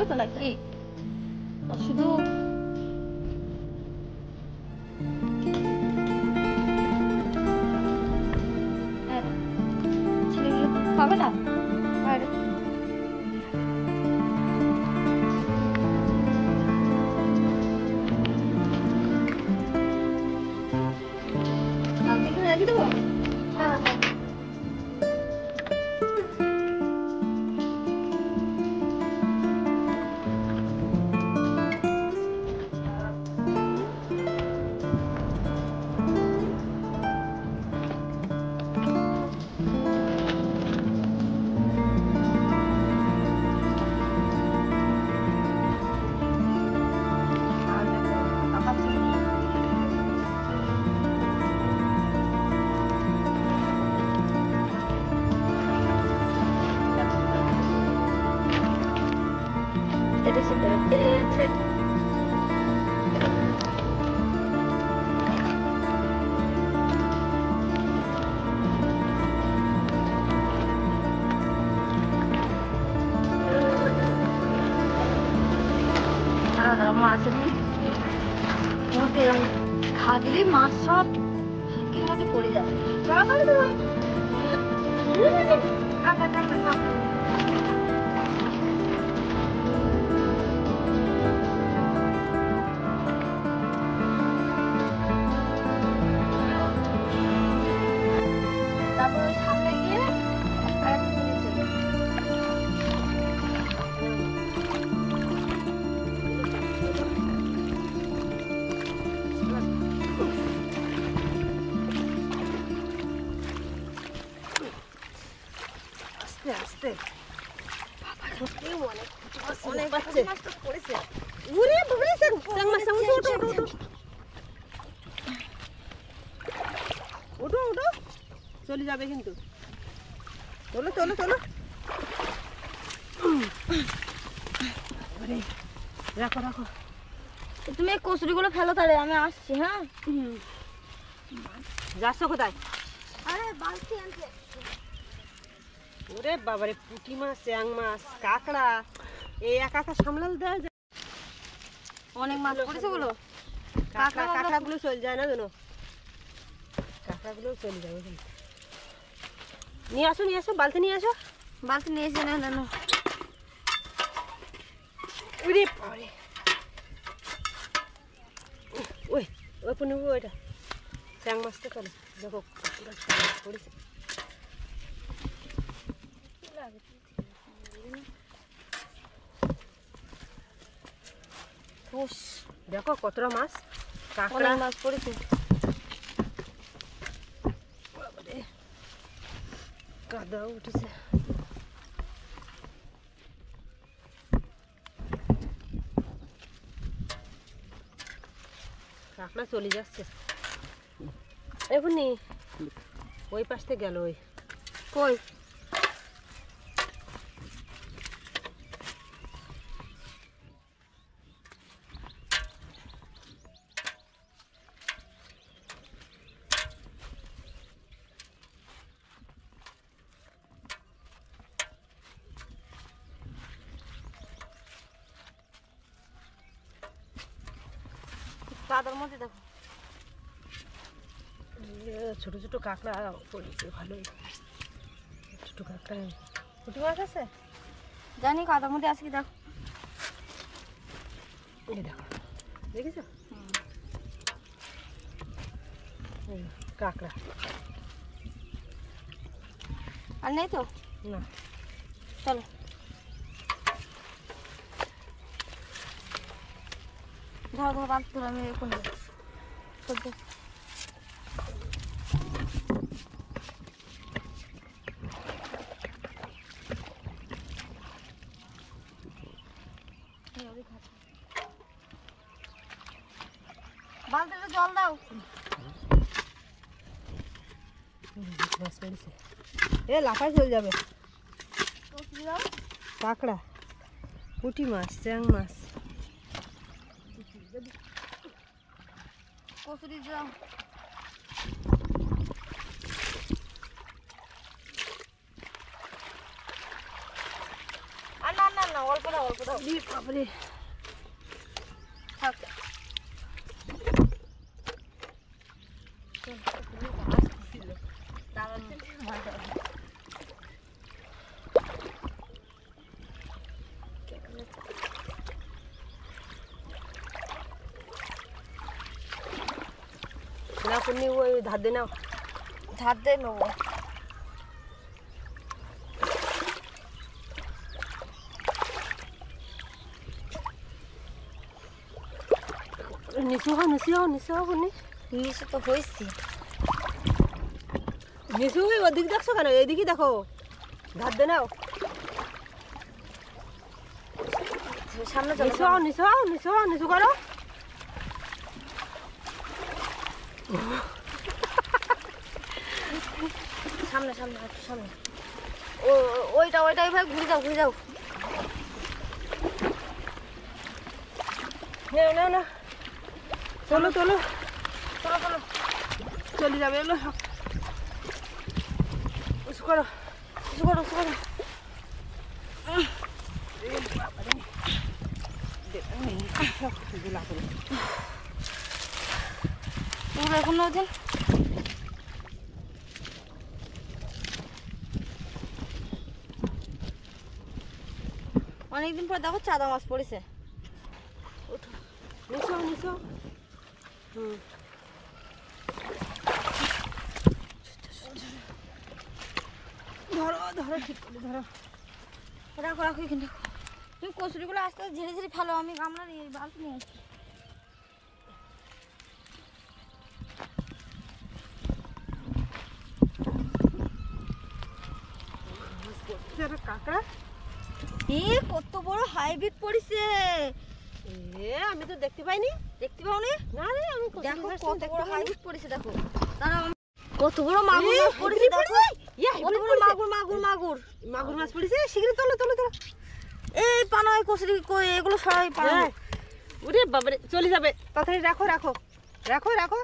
তো নাকি শুধু ছেলেগুলো খাবে না আর আমি রেখে দেবো। মাছ খাগলে মাছ সব কিভাবে পড়ে যাবে তারপর ওই সামনে গিয়ে আস্তে বাবা সত্যি অনেক বাচ্চা মাছ তো পড়েছে উড়ে বাবারে স্যার চাং মাছ ওঠো চলে যাবে কিন্তু চলো রাখো তুমি এই কচুরিগুলো ফেলো তাহলে আমি আসছি। হ্যাঁ যাচ্ছ কোথায়? আরে বালতি আনতে। ওরে বাবারে পুঁটি মাছ চ্যাং মাছ কাঁকড়া এই একা সামলাল দেওয়া যায় অনেক মাছ পড়েছে গুলো কাঁকড়াগুলো চলে যায় না জানো কাঁকড়াগুলো চলে যাবে নিয়ে আসো বালতি নিয়ে এসে না জানো ওরে বাবারে ওই পুনু ওইটা চ্যাং মাছটা চলে দেখো পড়েছে দেখো কতটা মাছ কাঁকড়া মাছ পড়েছে কাদা উঠেছে কাঁকড়া চলে যাচ্ছে এখনই ওই পাশ থেকে গেল ওই কই কাদার মধ্যে দেখো ছোট ছোট কাঁকড়া পড়েছে ভালোই ছোট কাঁকড়া পুঁটি মাছ আছে জানি কাদার মধ্যে আছে কি দেখো দেখো দেখেছো কাঁকড়া আর নেই তো না চলো ধরো বালতি ধরো আমি এখন বালতিতে জল দাও এ লাফায় চলে যাবে কাঁকড়া পুঁটি মাছ চ্যাং মাছ কচুরি দাও আর না অল্প দাও অল্প দাও। বাবারে থাক না পুনি ওই ধার দিয়ে নাও। ধার দিয়ে নেবো। নিচু হও নিচু হও নিচু হও পুনি। নিচে তো হয়েছি। নিচু হয়ে ওদিক দেখছো কেন? এইদিকে দেখো, ধার দিয়ে নাও। সামনে নিচু হও নিচু হও নিচু হও নিচু করো। সামনে সামনে একটু সামনে। ওইটা ভাই ঘুরে যাও ঘুরে যাও। নাও নাও না, চলো চলো চলো চলো চলে যাবে এগুলো সব। উঁচু করো কিছু করো কিছু করো। তোমরা এখন না দিন অনেকদিন পর দেখো চাঁদা মাছ পড়েছে। নিচু নিচু। ধরো ধরো ঠিক করে ধরো। রাখো রাখো এখানে রাখো। তুমি কচুরিগুলো আস্তে আস্তে ঝেড়ে ঝেড়ে ফেলো, আমি গামলা নিয়ে বালতি নিয়ে আসছি। কাঁকড়া কত বড় হাইব্রিড পড়েছে। আমি তো দেখতে পাইনি। দেখতে পাও না? না রে, আমি দেখো কত বড় হাইব্রিড পড়েছে। দেখো দাঁড়াও, কত বড় মাগুর মাছ পড়েছে। দেখো কত বড় মাগুর মাগুর মাগুর মাগুর মাছ পড়েছে। শীঘ্রই তোলো তোলো তোলো। এই পানায় কচুরি এগুলো সবাই পানা। ওরে বাবারে, চলে যাবে। তাড়াতাড়ি রাখো রাখো রাখো রাখো।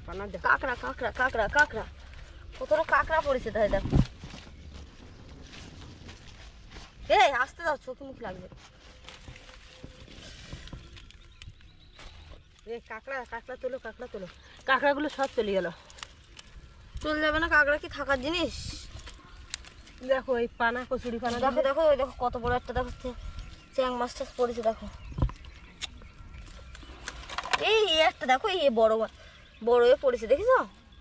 পানা দেখো। কাঁকড়া কাঁকড়া কাঁকড়া কাঁকড়া কত বড় কাঁকড়া পড়েছে। তাই দেখো। এই আসতে দাও, চোখে মুখ লাগবে। কাঁকড়া কাঁকড়া তোলো কাঁকড়া তোলো। কাঁকড়াগুলো সব চলে গেল। চলে যাবে না? কাঁকড়া কি থাকার জিনিস? দেখো এই পানা, কচুরি পানা। দেখো দেখো ওই দেখো কত বড় একটা দেখো চ্যাং মাছ টাছ পড়েছে। দেখো এই একটা দেখো, এই বড় বড় হয়ে পড়েছে। দেখেছো?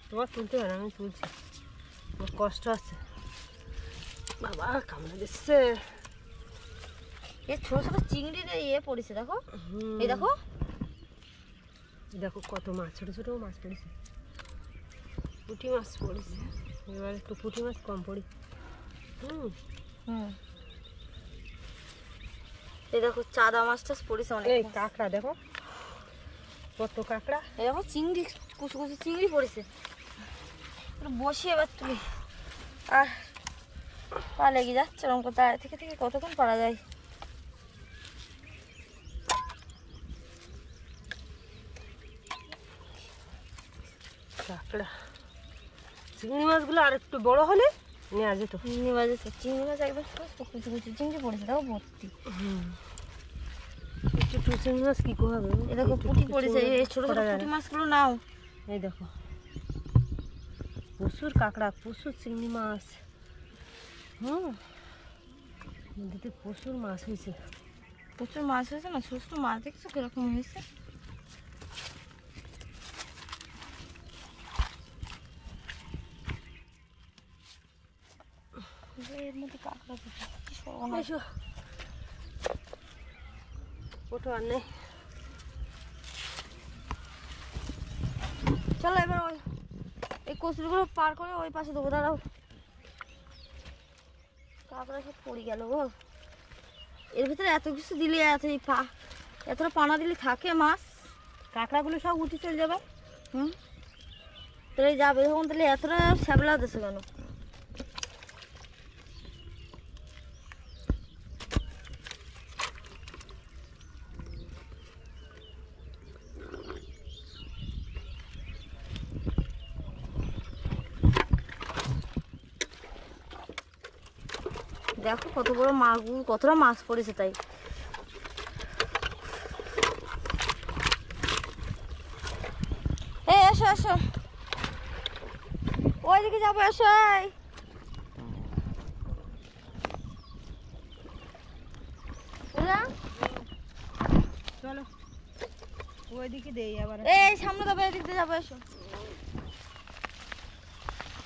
তোমার তুলতে পারে, আমি তুলছি। আমার কষ্ট আছে। বাবা কামড়ে দিচ্ছে। এই ছোট ছোট চিংড়ির পড়েছে। দেখো এই দেখো দেখো কত মাছ, ছোট ছোট মাছ পড়েছে। পুঁটি মাছ পড়েছে। এবার একটু পুঁটি মাছ কম পড়ি। এই দেখো চাঁদা মাছ টাছ পড়েছে অনেক। এই কাঁকড়া দেখো কত কাঁকড়া। এই দেখো চিংড়ি, কুচু কুচু চিংড়ি পড়েছে। বসি এবার তুলি। আর পা লেগে যাচ্ছে ওরকম করে। দাঁড়িয়ে থেকে থেকে কতক্ষণ পারা যায়। কাঁকড়া চিংড়ি মাছগুলো আর একটু বড় হলে নেওয়া যেত। চিংড়ি মাছ চিংড়ি মাছ একদম কুচু কুচু চিংড়ি পড়েছে। দেখো ভর্তি। একটু চিংড়ি মাছ কি হবে? এই দেখো পুঁটি পড়েছে। এই ছোট ছোট পুঁটি মাছগুলো নাও। এই দেখো প্রচুর কাঁকড়া, প্রচুর চিংড়ি মাছ। নদীতে প্রচুর মাছ হয়েছে। প্রচুর মাছ হয়েছে না? ছোট ছোট মাছ দেখছো কিরকম হয়েছে। এর মধ্যে কাঁকড়া এসো ওঠো আর নেই। চলো এবার ওই এই কচুরিগুলো পার করে ওই পাশে দেবো। দাঁড়াও, কাঁকড়া সব পড়ে গেল গো। এর ভিতরে এত কিছু দিলে এতটা পানা দিলে থাকে মাছ। কাঁকড়াগুলো সব উঠে চলে যাবে। তাহলে যাবে যখন, তাহলে এতটা শ্যাবলা দিচ্ছে কেন? দেখো কত বড় মাগুর, কতটা মাছ পড়েছে তাই। এই এসো এসো, ওইদিকে যাবো, এসো। এই চলো ওইদিকে দেই আবার। এই সামনে যাবো, এদিক দিয়ে যাবো, এসো।